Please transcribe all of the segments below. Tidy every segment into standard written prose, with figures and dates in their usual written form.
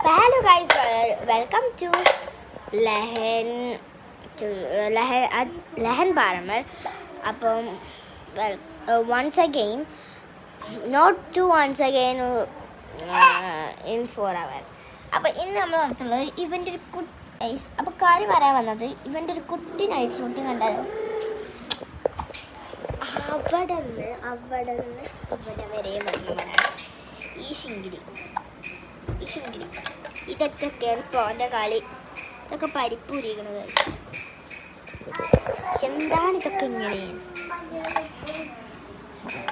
Hello guys, welcome to Lehen Paramar. Once again, not to once again in 4 hours. അപ്പോൾ ഇന്ന് നമ്മൾ നടത്തുള്ളത് ഇവൻ്റെ ഒരു ഐസ്. അപ്പോൾ കാര്യം പറയാൻ വന്നത് ഇവൻ്റെ ഒരു കുട്ടി നൈറ്റ് ഷൂട്ടിങ് കണ്ടാലോ. അവിടെ നിന്ന് ഇവിടെ വരെ വന്നവനാണ് ഈ ശിങ്കിടി. ഇതൊക്കെയാണ് ഇപ്പോൾ അവൻ്റെ കളി. ഇതൊക്കെ പരിപ്പൂരിക്കണത്. എന്താണ് ഇതൊക്കെ ഇങ്ങനെ?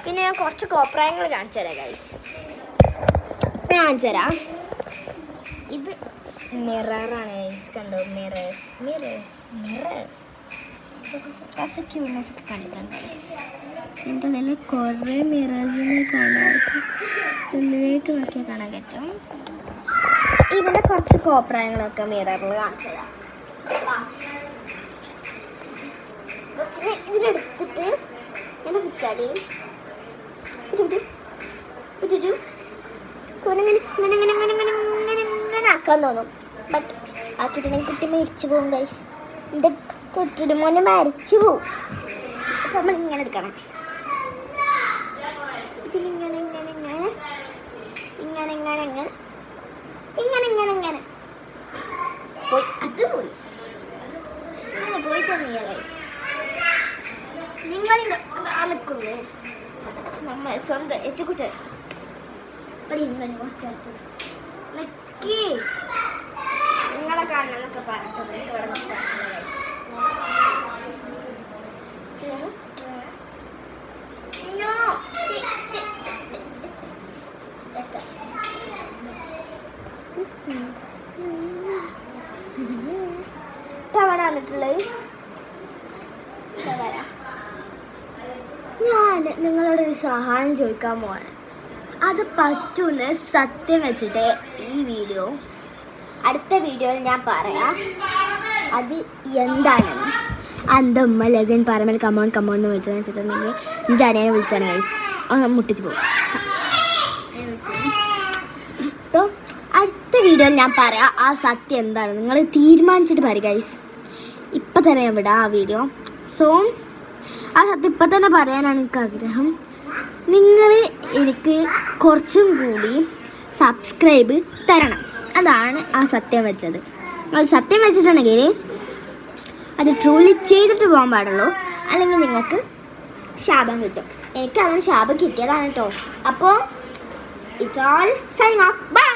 പിന്നെ ഞാൻ കുറച്ച് കോപ്രായങ്ങൾ കാണിച്ചു തരാം ഗൈസ്. കാണിച്ചു തരാം. ഇത് മിററാണ് ഗൈസ്. കണ്ടോ? മിറേഴ്സ് കുറച്ച് ക്യൂട്ട്നെസ് ഒക്കെ കാണിക്കാം ഗൈസ്. എൻ്റെ ഉള്ളിൽ കുറേ മിറേഴ്സിനെ കാണാൻ ഉള്ളിലേക്ക് നോക്കിയാൽ കാണാൻ പറ്റും. ഇവൻ്റെ കുറച്ച് കോപ്രായങ്ങളൊക്കെ മിററിൽ കാണിച്ചു തരാം. ഇതിലെടുത്തിട്ട് ഇങ്ങനെ പിടിച്ചാടി ഇങ്ങനെ ആക്കാൻ തോന്നും. ബട്ട് ആക്കിയിട്ടുണ്ടെങ്കിൽ കുട്ടി മരിച്ചു പോകും ഗൈസ്. എൻ്റെ കുട്ടിയുടെ മോനെ മരിച്ചു പോകും. അപ്പം നമ്മൾ ഇങ്ങനെ എടുക്കണം. ഇതിലിങ്ങനെ ഇങ്ങനെ പോയി. അത് പോയി പോയിട്ടൊന്നുമില്ല ഗൈസ്. നിങ്ങളിന്ന് നിൽക്കുന്നേ നമ്മൾ സ്വന്തം എച്ചുകുട്ടൻ നിങ്ങളെ കാണണമെന്നൊക്കെ പറഞ്ഞിട്ട് ഇവിടെ നിൽക്കാം. ഞാൻ നിങ്ങളോടൊരു സഹായം ചോദിക്കാൻ പോവാണ്. അത് പറ്റുന്ന സത്യം വെച്ചിട്ട് ഈ വീഡിയോ അടുത്ത വീഡിയോയിൽ ഞാൻ പറയാം അത് എന്താണെന്ന്. എൻ്റെ ഉമ്മ ലെസൻ പാരമൽ കമോൺ എന്ന് വിളിച്ചതെന്ന് വെച്ചിട്ടുണ്ടെങ്കിൽ എൻ്റെ അനിയനെ വിളിച്ചാണ് ഗൈസ്. മുട്ടിച്ച് പോകും. അപ്പോൾ അടുത്ത വീഡിയോയിൽ ഞാൻ പറയാം ആ സത്യം എന്താണ്. നിങ്ങൾ തീരുമാനിച്ചിട്ട് പറയും ഗൈസ്. ഇപ്പം തന്നെ ഞാൻ വിടാം ആ വീഡിയോ. സോ ആ സത്യം ഇപ്പം തന്നെ പറയാനാണ് എനിക്ക് ആഗ്രഹം. നിങ്ങൾ എനിക്ക് കുറച്ചും കൂടി സബ്സ്ക്രൈബ് തരണം. അതാണ് ആ സത്യം വെച്ചത്. നിങ്ങൾ സത്യം വെച്ചിട്ടുണ്ടെങ്കിൽ അത് ട്രൂലി ചെയ്തിട്ട് പോകാൻ പാടുള്ളൂ. അല്ലെങ്കിൽ നിങ്ങൾക്ക് ശാപം കിട്ടും. എനിക്ക് അങ്ങനെ ശാപം കിട്ടിയതാണ് കേട്ടോ. അപ്പോൾ it's all signing off. By.